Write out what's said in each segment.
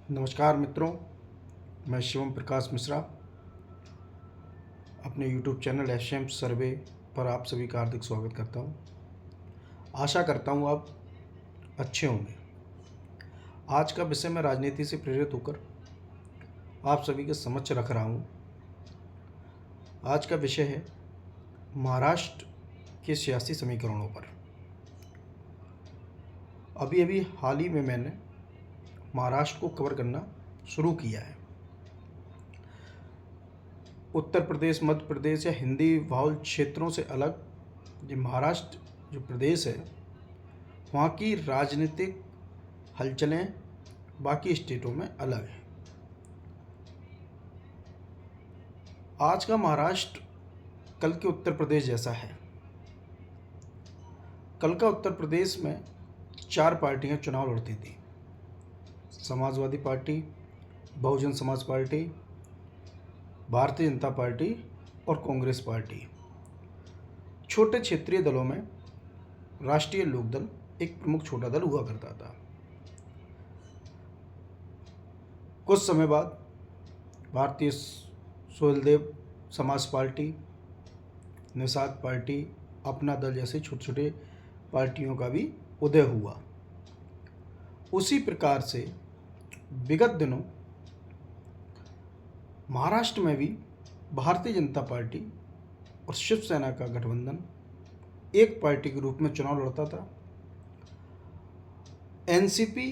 नमस्कार मित्रों, मैं शिवम प्रकाश मिश्रा अपने YouTube चैनल एशएम सर्वे पर आप सभी का हार्दिक स्वागत करता हूं। आशा करता हूं आप अच्छे होंगे। आज का विषय मैं राजनीति से प्रेरित होकर आप सभी के समक्ष रख रहा हूं। आज का विषय है महाराष्ट्र के सियासी समीकरणों पर। अभी अभी हाल ही में मैंने महाराष्ट्र को कवर करना शुरू किया है। उत्तर प्रदेश, मध्य प्रदेश या हिंदी बाहुल क्षेत्रों से अलग जो महाराष्ट्र जो प्रदेश है, वहाँ की राजनीतिक हलचलें बाकी स्टेटों में अलग है। आज का महाराष्ट्र कल के उत्तर प्रदेश जैसा है। कल का उत्तर प्रदेश में 4 पार्टियां चुनाव लड़ती थी: Samajwadi party, Bahujan Samaj party, Bharatiya Janata party और कांग्रेस पार्टी। छोटे क्षेत्रीय दलों में राष्ट्रीय लोकदल एक प्रमुख छोटा दल हुआ करता था। कुछ समय बाद भारतीय स्वदेव समाज पार्टी, निषाद पार्टी, अपना दल जैसे छोटे छोटे पार्टियों का भी उदय हुआ। उसी प्रकार से विगत दिनों महाराष्ट्र में भी भारतीय जनता पार्टी और शिवसेना का गठबंधन एक पार्टी के रूप में चुनाव लड़ता था। एनसीपी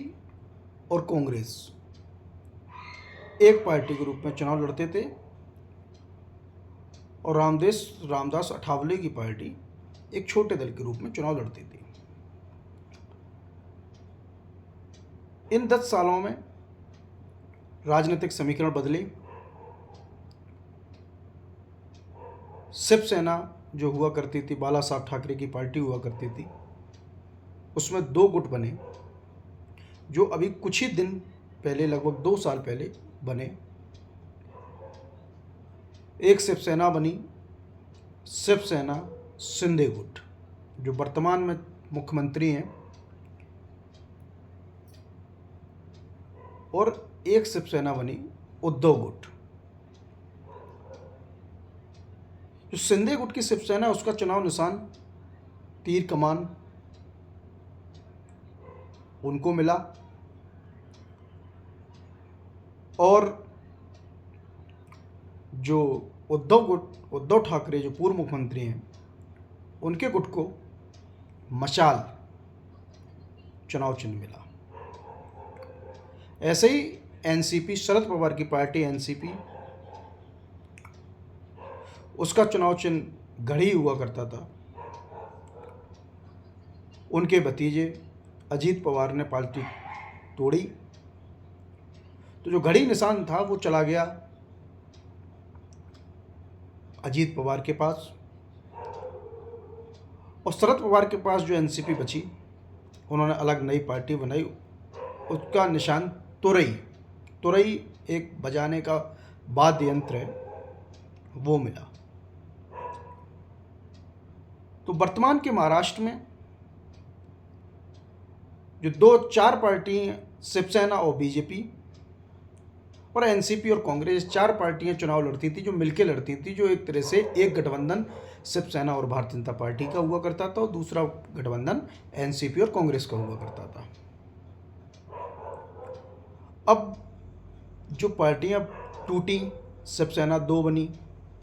और कांग्रेस एक पार्टी के रूप में चुनाव लड़ते थे और रामदास अठावले की पार्टी एक छोटे दल के रूप में चुनाव लड़ती थी। इन 10 सालों में राजनीतिक समीकरण बदले। शिवसेना जो हुआ करती थी, बाला साहब ठाकरे की पार्टी हुआ करती थी, उसमें 2 गुट बने जो अभी कुछ ही दिन पहले, लगभग 2 साल पहले बने। एक शिवसेना बनी, शिवसेना शिंदे गुट, जो वर्तमान में मुख्यमंत्री हैं, और एक शिवसेना बनी उद्धव गुट। जो शिंदे गुट की शिवसेना, उसका चुनाव निशान तीर कमान उनको मिला, और जो उद्धव ठाकरे जो पूर्व मुख्यमंत्री हैं, उनके गुट को मशाल चुनाव चिन्ह मिला। ऐसे ही एनसीपी, शरद पवार की पार्टी एनसीपी, उसका चुनाव चिन्ह घड़ी हुआ करता था। उनके भतीजे अजीत पवार ने पार्टी तोड़ी, तो जो घड़ी निशान था वो चला गया अजीत पवार के पास, और शरद पवार के पास जो एनसीपी बची, उन्होंने अलग नई पार्टी बनाई। उसका निशान तुरई एक बजाने का वाद्य यंत्र है, वो मिला। तो वर्तमान के महाराष्ट्र में जो 4 पार्टी हैं, शिवसेना और बीजेपी और एनसीपी और कांग्रेस, 4 पार्टियां चुनाव लड़ती थी, जो मिलकर लड़ती थी, जो एक तरह से एक गठबंधन शिवसेना और भारतीय जनता पार्टी का हुआ करता था और दूसरा गठबंधन एनसीपी और कांग्रेस का हुआ करता था। अब जो पार्टियां टूटी, शिवसेना 2 बनी,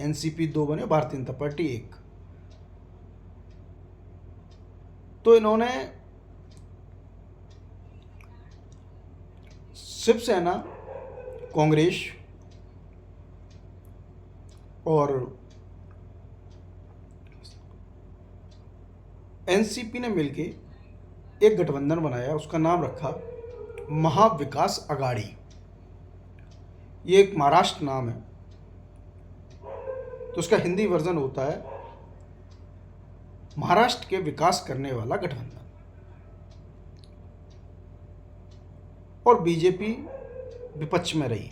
एनसीपी 2 बने, भारतीय जनता पार्टी 1, तो इन्होंने शिवसेना, कांग्रेस और एनसीपी ने मिलके एक गठबंधन बनाया। उसका नाम रखा महाविकास अघाड़ी। ये एक महाराष्ट्र नाम है, तो उसका हिंदी वर्जन होता है महाराष्ट्र के विकास करने वाला गठबंधन। और बीजेपी विपक्ष में रही।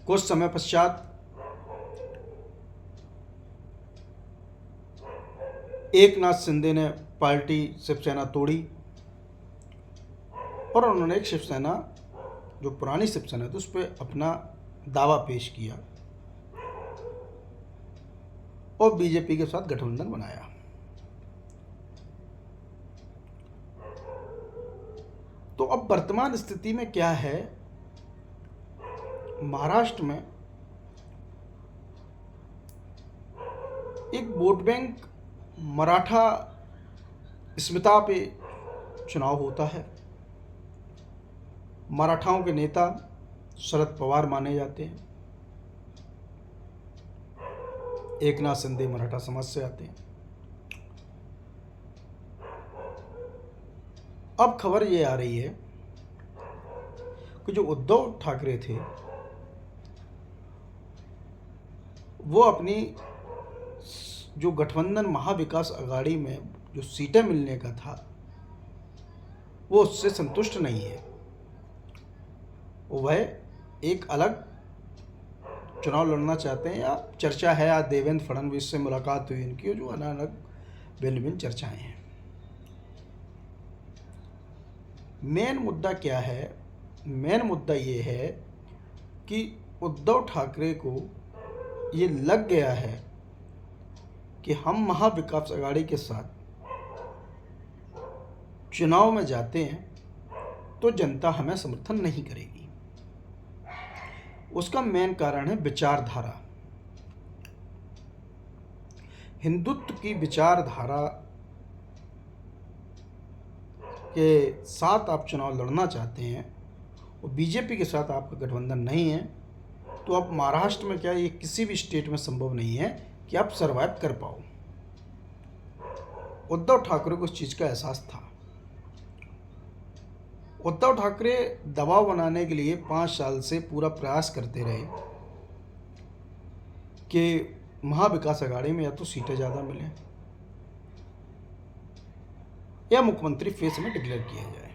कुछ समय पश्चात एकनाथ शिंदे ने पार्टी शिवसेना तोड़ी और उन्होंने एक शिवसेना जो पुरानी शिवसेना थी उस पर अपना दावा पेश किया और बीजेपी के साथ गठबंधन बनाया। तो अब वर्तमान स्थिति में क्या है, महाराष्ट्र में एक वोट बैंक मराठा स्मिता पे चुनाव होता है। मराठाओं के नेता शरद पवार माने जाते हैं। एकनाथ शिंदे मराठा समाज से आते हैं। अब खबर ये आ रही है कि जो उद्धव ठाकरे थे वो अपनी जो गठबंधन महाविकास अघाड़ी में जो सीटें मिलने का था वो उससे संतुष्ट नहीं है। वह एक अलग चुनाव लड़ना चाहते हैं, या चर्चा है आज देवेंद्र फडणवीस से मुलाकात हुई इनकी, जो अलग भिन्न भिन्न चर्चाएं हैं। मेन मुद्दा क्या है? मेन मुद्दा ये है कि उद्धव ठाकरे को ये लग गया है कि हम महाविकास अघाड़ी के साथ चुनाव में जाते हैं तो जनता हमें समर्थन नहीं करेगी। उसका मेन कारण है विचारधारा। हिंदुत्व की विचारधारा के साथ आप चुनाव लड़ना चाहते हैं और बीजेपी के साथ आपका गठबंधन नहीं है, तो अब महाराष्ट्र में क्या, ये किसी भी स्टेट में संभव नहीं है कि आप सरवाइव कर पाओ। उद्धव ठाकरे को इस चीज़ का एहसास था। उद्धव ठाकरे दबाव बनाने के लिए 5 साल से पूरा प्रयास करते रहे कि महाविकास अघाड़ी में या तो सीटें ज़्यादा मिलें या मुख्यमंत्री फेस में डिक्लेयर किया जाए।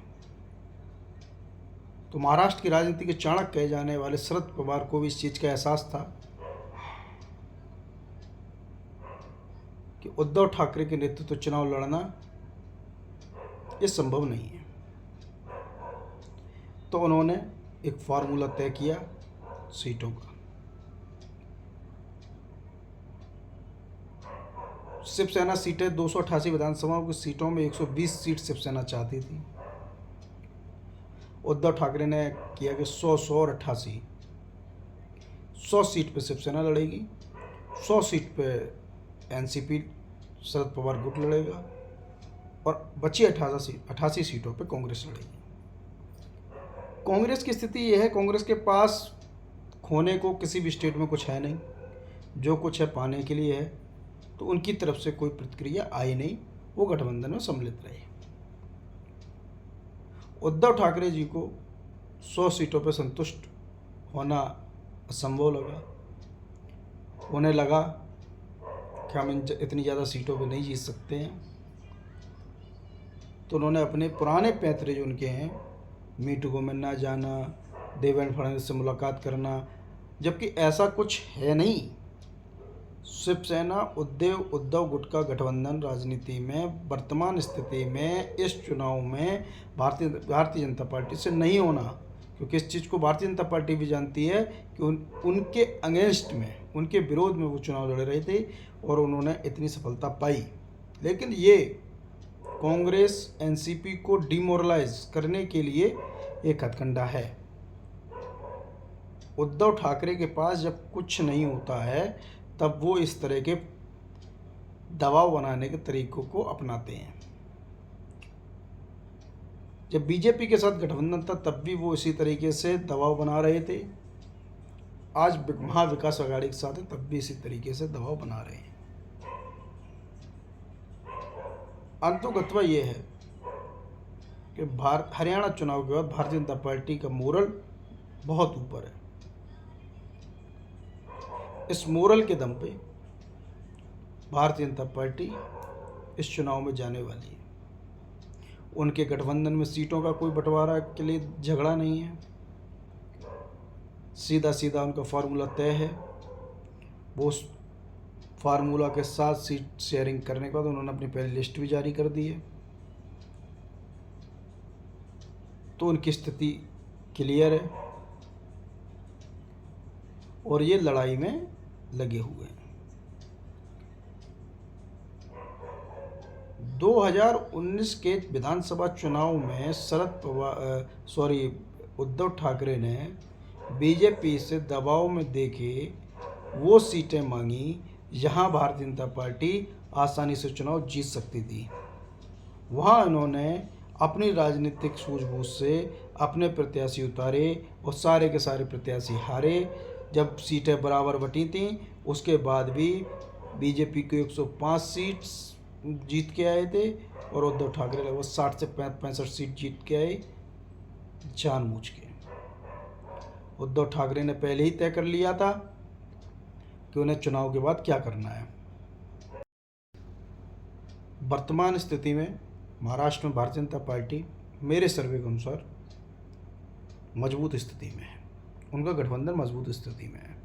तो महाराष्ट्र की राजनीति के चाणक्य कहे जाने वाले शरद पवार को भी इस चीज़ का एहसास था कि उद्धव ठाकरे के नेतृत्व चुनाव लड़ना ये संभव नहीं है। तो उन्होंने एक फार्मूला तय किया सीटों का। शिवसेना सीटें 288 विधानसभाओं की सीटों में 120 सीट शिवसेना चाहती थी। उद्धव ठाकरे ने किया कि 100 और 88 100 सीट पे शिवसेना लड़ेगी, 100 सीट पे एनसीपी शरद पवार गुट लड़ेगा और बची 88 सीटों पे कांग्रेस लड़ेगी। कांग्रेस की स्थिति यह है, कांग्रेस के पास खोने को किसी भी स्टेट में कुछ है नहीं, जो कुछ है पाने के लिए है। तो उनकी तरफ से कोई प्रतिक्रिया आई नहीं, वो गठबंधन में सम्मिलित रहे। उद्धव ठाकरे जी को 100 सीटों पर संतुष्ट होना असंभव लगा। उन्हें लगा कि हम इतनी ज़्यादा सीटों पे नहीं जीत सकते हैं। तो उन्होंने अपने पुराने पैंतरे जो उनके हैं, मीटिंगों में ना जाना, देवेंद्र फडणवीस से मुलाकात करना, जबकि ऐसा कुछ है नहीं। शिवसेना उद्धव गुट का गठबंधन राजनीति में वर्तमान स्थिति में इस चुनाव में भारतीय जनता पार्टी से नहीं होना, क्योंकि इस चीज़ को भारतीय जनता पार्टी भी जानती है कि उनके अगेंस्ट में, उनके विरोध में वो चुनाव लड़ रहे थे और उन्होंने इतनी सफलता पाई। लेकिन ये कांग्रेस एनसीपी को डिमोरलाइज करने के लिए एक हथकंडा है। उद्धव ठाकरे के पास जब कुछ नहीं होता है तब वो इस तरह के दबाव बनाने के तरीकों को अपनाते हैं। जब बीजेपी के साथ गठबंधन था तब भी वो इसी तरीके से दबाव बना रहे थे। आज महाविकास अघाड़ी के साथ है तब भी इसी तरीके से दबाव बना रहे हैं। अंतोगत्वा ये है कि हरियाणा चुनाव के बाद भारतीय जनता पार्टी का मोरल बहुत ऊपर है। इस मोरल के दम पे भारतीय जनता पार्टी इस चुनाव में जाने वाली है। उनके गठबंधन में सीटों का कोई बंटवारा के लिए झगड़ा नहीं है, सीधा सीधा उनका फार्मूला तय है। वो उस फार्मूला के साथ सीट शेयरिंग करने के बाद उन्होंने अपनी पहली लिस्ट भी जारी कर दी है। तो उनकी स्थिति क्लियर है और ये लड़ाई में लगे हुए हैं। 2019 के विधानसभा चुनाव में उद्धव ठाकरे ने बीजेपी से दबाव में देके वो सीटें मांगी जहां भारतीय जनता पार्टी आसानी से चुनाव जीत सकती थी। वहां इन्होंने अपनी राजनीतिक सूझबूझ से अपने प्रत्याशी उतारे और सारे के सारे प्रत्याशी हारे। जब सीटें बराबर बटी थीं उसके बाद भी बीजेपी को 105 सीट जीत के आए थे और उद्धव ठाकरे लगभग 60 से 65 सीट जीत के आए जानबूझ के। उद्धव ठाकरे ने पहले ही तय कर लिया था कि उन्हें चुनाव के बाद क्या करना है। वर्तमान स्थिति में महाराष्ट्र में भारतीय जनता पार्टी मेरे सर्वे के अनुसार मजबूत स्थिति में है, उनका गठबंधन मजबूत स्थिति में है।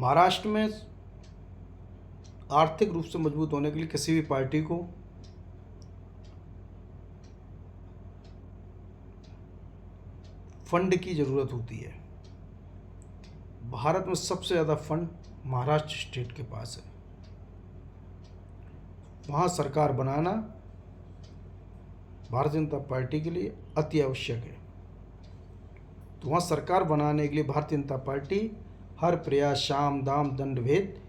महाराष्ट्र में आर्थिक रूप से मजबूत होने के लिए किसी भी पार्टी को फंड की ज़रूरत होती है। भारत में सबसे ज़्यादा फंड महाराष्ट्र स्टेट के पास है। वहाँ सरकार बनाना भारतीय जनता पार्टी के लिए अति आवश्यक है। तो वहाँ सरकार बनाने के लिए भारतीय जनता पार्टी हर प्रयास, साम दाम दंड भेद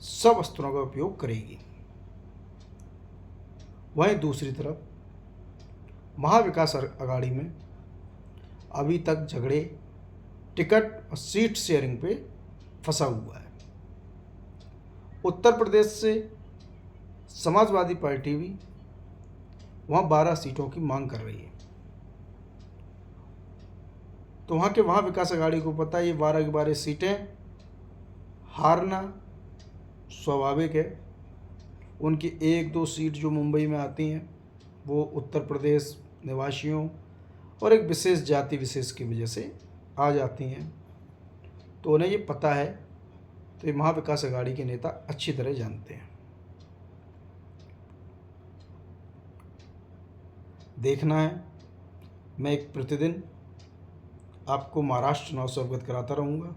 सब अस्त्रों का उपयोग करेगी। वहीं दूसरी तरफ महाविकास अघाड़ी में अभी तक झगड़े, टिकट और सीट शेयरिंग पे फंसा हुआ है। उत्तर प्रदेश से समाजवादी पार्टी भी वहाँ 12 सीटों की मांग कर रही है। तो वहाँ विकास अघाड़ी को पता है ये 12 की 12 सीटें हारना स्वाभाविक है। उनकी 1-2 सीट जो मुंबई में आती हैं वो उत्तर प्रदेश निवासियों और एक विशेष जाति विशेष की वजह से आ जाती हैं। तो उन्हें ये पता है, तो ये महाविकास अघाड़ी के नेता अच्छी तरह जानते हैं। देखना है, मैं एक प्रतिदिन आपको महाराष्ट्र चुनाव से अवगत कराता रहूँगा।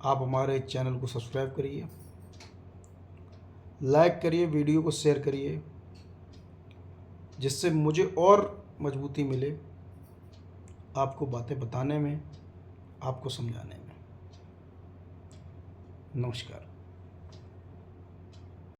आप हमारे चैनल को सब्सक्राइब करिए, लाइक करिए, वीडियो को शेयर करिए, जिससे मुझे और मजबूती मिले आपको बातें बताने में, आपको समझाने में। नमस्कार।